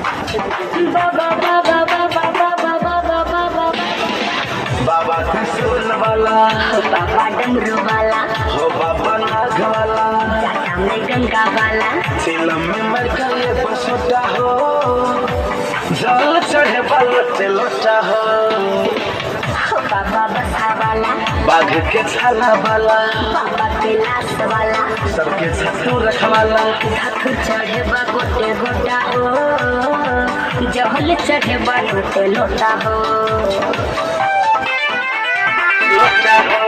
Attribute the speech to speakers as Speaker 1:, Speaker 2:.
Speaker 1: बाबा बाबा बाबा बाबा बाबा बाबा
Speaker 2: बाबा त्रिशूल वाला,
Speaker 1: बाबा डमरू वाला,
Speaker 2: हो बाबा नाग वाला,
Speaker 1: जाटा में गंगा वाला,
Speaker 2: चिलम में मरकले बसोटा हो, जल चढ़े बालोटे लोटा हो,
Speaker 1: बाबा बसा वाला,
Speaker 2: बाघ के छाला वाला,
Speaker 1: बाबा कैलाश वाला,
Speaker 2: सबके छतू रखवाला,
Speaker 1: धतु चढ़े बा गोटे गोटा हो, जहल चढ़े बा लोटे लोटा हो,
Speaker 2: लोटा हो,